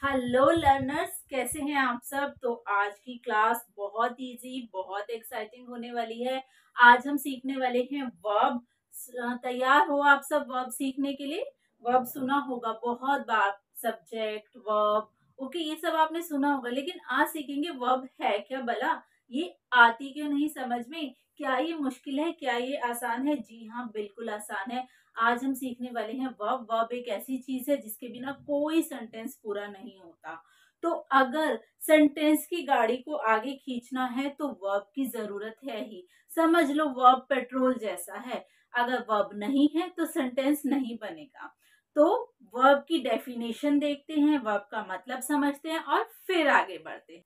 Hello learners, कैसे हैं आप सब। तो आज की क्लास बहुत इजी, बहुत एक्साइटिंग होने वाली है। आज हम सीखने वाले हैं वर्ब। तैयार हो आप सब वर्ब सीखने के लिए। वर्ब सुना होगा बहुत बार, सब्जेक्ट वर्ब, ओके, ये सब आपने सुना होगा। लेकिन आज सीखेंगे वर्ब है क्या भला, ये आती क्यों नहीं समझ में, क्या ये मुश्किल है, क्या ये आसान है। जी हाँ, बिल्कुल आसान है। आज हम सीखने वाले हैं वर्ब। वर्ब एक ऐसी चीज है जिसके बिना कोई सेंटेंस पूरा नहीं होता। तो अगर सेंटेंस की गाड़ी को आगे खींचना है तो वर्ब की जरूरत है ही। समझ लो वर्ब पेट्रोल जैसा है। अगर वर्ब नहीं है तो सेंटेंस नहीं बनेगा। तो वर्ब की डेफिनेशन देखते हैं, वर्ब का मतलब समझते हैं और फिर आगे बढ़ते हैं।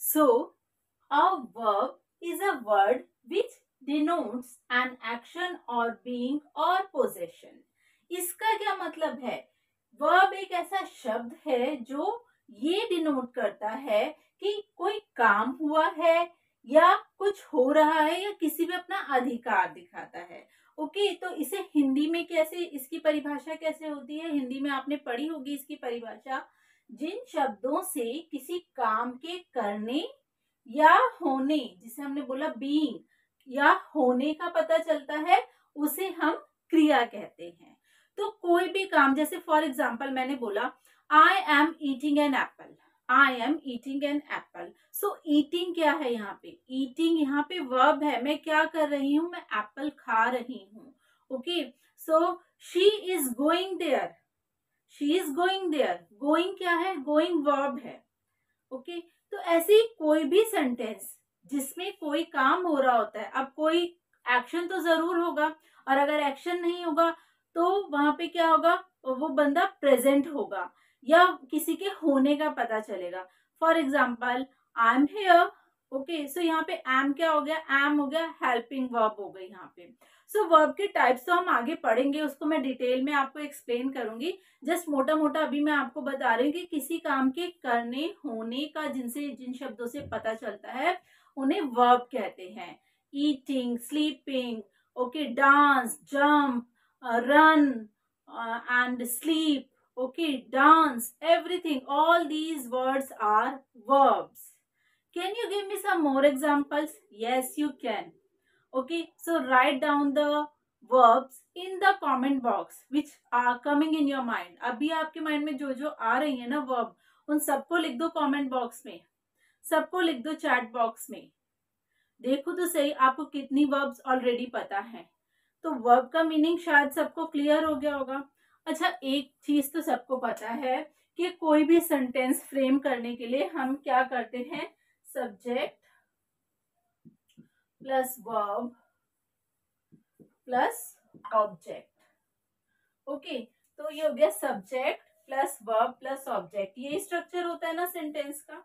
सो a verb is a word which denotes an action or being or possession. इसका क्या मतलब है। verb एक ऐसा शब्द है जो ये डिनोट करता है कि कोई काम हुआ है या कुछ हो रहा है या किसी में अपना अधिकार दिखाता है। ओके, तो इसे हिंदी में कैसे, इसकी परिभाषा कैसे होती है। हिंदी में आपने पढ़ी होगी इसकी परिभाषा। जिन शब्दों से किसी काम के करने या होने, जिसे हमने बोला बीइंग, या होने का पता चलता है, उसे हम क्रिया कहते हैं। तो कोई भी काम, जैसे फॉर एग्जाम्पल मैंने बोला I am eating an apple, I am eating an apple. So eating क्या है यहाँ पे, ईटिंग यहाँ पे वर्ब है। मैं क्या कर रही हूँ, मैं एप्पल खा रही हूँ। Okay, so she is going there, she is going there. Going क्या है, गोइंग वर्ब है। ओके, तो ऐसे ही कोई भी सेंटेंस जिसमें कोई काम हो रहा होता है, अब कोई एक्शन तो जरूर होगा, और अगर एक्शन नहीं होगा तो वहां पे क्या होगा, वो बंदा प्रेजेंट होगा या किसी के होने का पता चलेगा। For example I am here. Okay, so यहाँ पे एम क्या हो गया, एम हो गया हेल्पिंग वर्ब हो गई यहाँ पे। सो वर्ब के टाइप्स तो हम आगे पढ़ेंगे, उसको मैं डिटेल में आपको एक्सप्लेन करूंगी। जस्ट मोटा मोटा अभी मैं आपको बता रही हूँ कि किसी काम के करने होने का जिनसे जिन शब्दों से पता चलता है उन्हें वर्ब कहते हैं। Eating, sleeping, okay, dance, jump, run and sleep, okay, dance, everything, all these words are verbs. Can you give me some more examples? Yes, you can. Okay, so write down the verbs in the comment box which are coming in your mind. अभी आपके mind में जो जो आ रही है ना verb, उन सबको लिख दो कमेंट बॉक्स में, सबको लिख दो चैट बॉक्स में। देखो तो सही आपको कितनी वर्ब्स ऑलरेडी पता है। तो वर्ब का मीनिंग शायद सबको क्लियर हो गया होगा। अच्छा, एक चीज तो सबको पता है कि कोई भी सेंटेंस फ्रेम करने के लिए हम क्या करते हैं, subject plus verb plus object. Okay, तो ये हो गया subject plus verb plus object. ये स्ट्रक्चर होता है ना सेंटेंस का,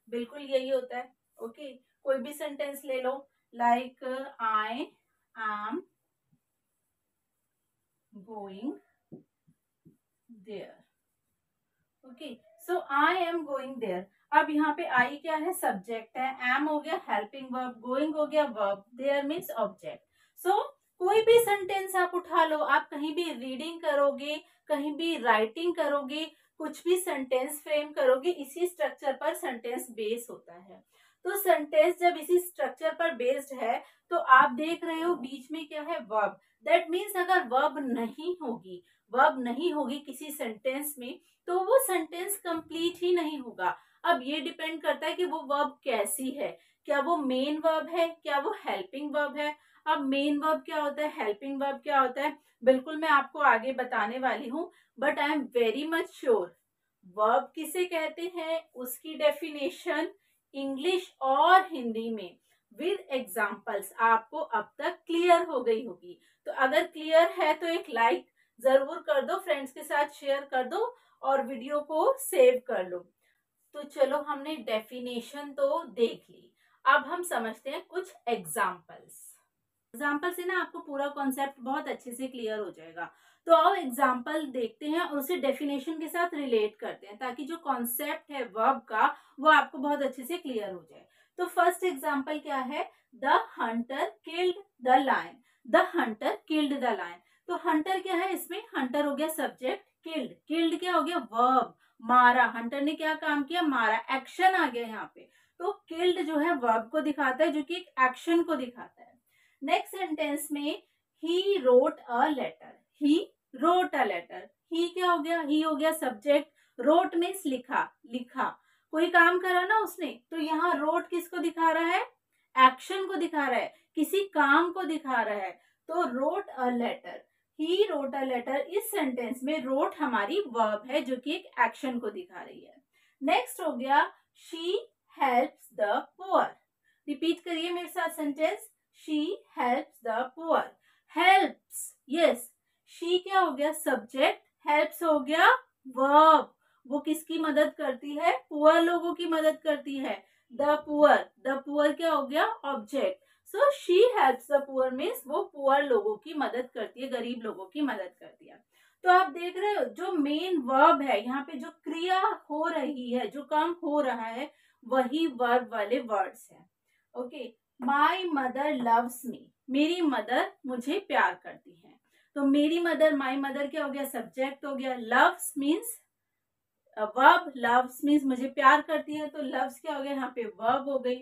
बिल्कुल यही होता है। ओके, कोई भी सेंटेंस ले लो, like I am going there. Okay, so I am going there. अब यहाँ पे आई क्या है, सब्जेक्ट है, एम हो गया हेल्पिंग वर्ब, गोइंग हो गया वर्ब, देयर मीन्स ऑब्जेक्ट। सो कोई भी सेंटेंस आप उठा लो, आप कहीं भी रीडिंग करोगे, कहीं भी राइटिंग करोगे, कुछ भी सेंटेंस फ्रेम करोगे, इसी स्ट्रक्चर पर सेंटेंस बेस होता है। तो सेंटेंस जब इसी स्ट्रक्चर पर बेस्ड है तो आप देख रहे हो बीच में क्या है, वर्ब। दैट मीन्स अगर वर्ब नहीं होगी, वर्ब नहीं होगी किसी सेंटेंस में, तो वो सेंटेंस कंप्लीट ही नहीं होगा। अब ये डिपेंड करता है कि वो वर्ब कैसी है, क्या वो मेन वर्ब है, क्या वो हेल्पिंग वर्ब है। अब मेन वर्ब क्या होता है, हेल्पिंग वर्ब क्या होता है, बिल्कुल मैं आपको आगे बताने वाली हूँ। But I am very much sure verb किसे कहते हैं, उसकी डेफिनेशन इंग्लिश और हिंदी में विद एग्जाम्पल्स आपको अब तक क्लियर हो गई होगी। तो अगर क्लियर है तो एक लाइक जरूर कर दो, फ्रेंड्स के साथ शेयर कर दो और वीडियो को सेव कर लो। तो चलो, हमने डेफिनेशन तो देख ली, अब हम समझते हैं कुछ एग्जाम्पल्स। एग्जाम्पल से ना आपको पूरा कॉन्सेप्ट बहुत अच्छे से क्लियर हो जाएगा। तो आओ एग्जाम्पल देखते हैं और उसे डेफिनेशन के साथ रिलेट करते हैं, ताकि जो कॉन्सेप्ट है वर्ब का वो आपको बहुत अच्छे से क्लियर हो जाए। तो फर्स्ट एग्जाम्पल क्या है, the hunter killed the lion. The hunter killed the lion. तो हंटर क्या है, इसमें हंटर हो गया सब्जेक्ट, किल्ड, किल्ड क्या हो गया, वर्ब। मारा, हंटर ने क्या काम किया, मारा, एक्शन आ गया यहाँ पे। तो किल्ड जो है वर्ब को दिखाता है, जो कि एक एक्शन को दिखाता है। नेक्स्ट सेंटेंस में he wrote a letter, he wrote a letter, he क्या हो गया, ही हो गया सब्जेक्ट, रोट मीन्स लिखा, लिखा, कोई काम करा ना उसने, तो यहाँ रोट किसको दिखा रहा है, एक्शन को दिखा रहा है, किसी काम को दिखा रहा है। तो wrote a letter, he wrote a letter, इस सेंटेंस में रोट हमारी वर्ब है जो कि एक एक्शन को दिखा रही है। नेक्स्ट हो गया she helps the poor, repeat करिए मेरे साथ sentence, she helps the poor, helps, yes, she क्या हो गया सब्जेक्ट, हेल्प्स हो गया वर्ब, वो किसकी मदद करती है, पुअर लोगों की मदद करती है, द पुअर क्या हो गया object. So she helps the poor means वो पुअर लोगों की मदद करती है, गरीब लोगों की मदद करती है। तो आप देख रहे हो जो मेन वर्ब है यहाँ पे, जो क्रिया हो रही है, जो काम हो रहा है, वही वर्ब वाले वर्ड्स हैं। Okay, my mother loves me, मेरी मदर मुझे प्यार करती है। तो मेरी मदर, माई मदर क्या हो गया सब्जेक्ट हो गया, loves means verb, loves means मुझे प्यार करती है, तो लव्स क्या हो गया यहाँ पे वर्ब हो गई।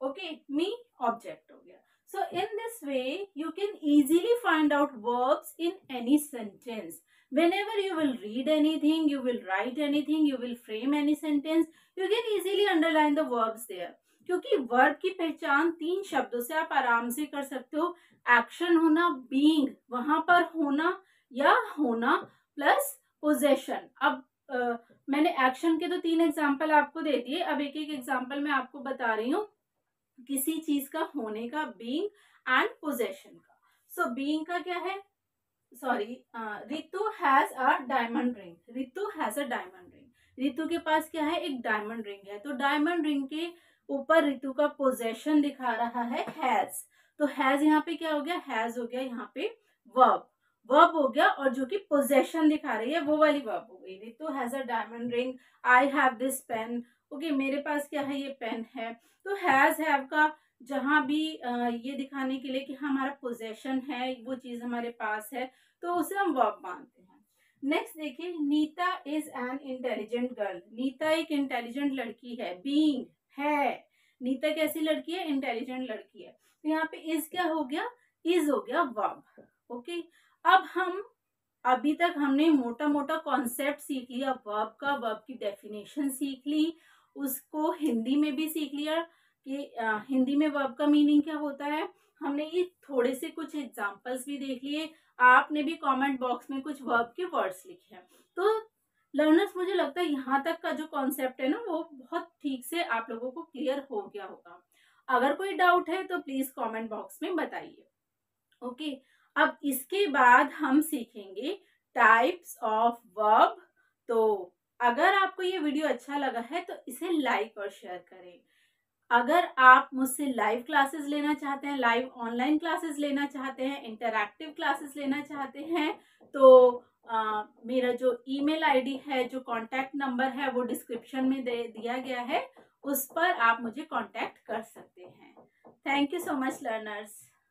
ओके, मी ऑब्जेक्ट हो गया। So in this way you can easily find out verbs in any sentence. whenever you will read anything, you will write anything, you will frame any sentence, you can easily underline the verbs there। क्योंकि verb की पहचान 3 शब्दों से आप आराम से कर सकते हो, एक्शन होना, बीइंग वहां पर होना या होना, प्लस पोजेशन। अब मैंने एक्शन के तो 3 एग्जाम्पल आपको दे दिए, अब एक एक एग्जाम्पल मैं आपको बता रही हूँ किसी चीज का होने का, बीइंग एंड पोजेशन का। सो बीइंग का क्या है, sorry, Ritu has a diamond ring, Ritu has a diamond ring, Ritu के पास क्या है, एक डायमंड रिंग है। तो डायमंड रिंग के ऊपर रितु का पोजेशन दिखा रहा है हैज, तो हैज यहाँ पे क्या हो गया, हैज हो गया यहाँ पे वर्ब, वर्ब हो गया, और जो कि पोजेशन दिखा रही है वो वाली वर्ब हो गई। Ritu has a diamond ring, I have this pen, okay, मेरे पास क्या है, ये पेन है। तो हैज हैव का जहां भी ये दिखाने के लिए कि हमारा पोजेशन है, वो चीज हमारे पास है, तो उसे हम वर्ब मानते हैं। नेक्स्ट देखिए, Neeta is an intelligent girl, Neeta एक इंटेलिजेंट लड़की है, बीइंग है, नीता कैसी लड़की है, इंटेलिजेंट लड़की है। तो यहाँ पे इज क्या हो गया, इज हो गया वर्ब। ओके, अब हम अभी तक हमने मोटा मोटा कॉन्सेप्ट सीख लिया वर्ब का, वर्ब की डेफिनेशन सीख ली, उसको हिंदी में भी सीख लिया कि हिंदी में वर्ब का मीनिंग क्या होता है। हमने ये थोड़े से कुछ एग्जांपल्स भी देख लिए, आपने भी कमेंट बॉक्स में कुछ वर्ब के वर्ड्स लिखे हैं। तो लर्नर्स, मुझे लगता है यहाँ तक का जो कॉन्सेप्ट है ना, वो बहुत ठीक से आप लोगों को क्लियर हो गया होगा। अगर कोई डाउट है तो प्लीज कमेंट बॉक्स में बताइए। ओके, अब इसके बाद हम सीखेंगे टाइप्स ऑफ वर्ब। तो अगर आपको ये वीडियो अच्छा लगा है तो इसे लाइक और शेयर करें। अगर आप मुझसे लाइव क्लासेस लेना चाहते हैं, लाइव ऑनलाइन क्लासेस लेना चाहते हैं, इंटरैक्टिव क्लासेस लेना चाहते हैं, तो मेरा जो ईमेल आईडी है, जो कांटेक्ट नंबर है, वो डिस्क्रिप्शन में दिया गया है, उस पर आप मुझे कांटेक्ट कर सकते हैं। Thank you so much learners.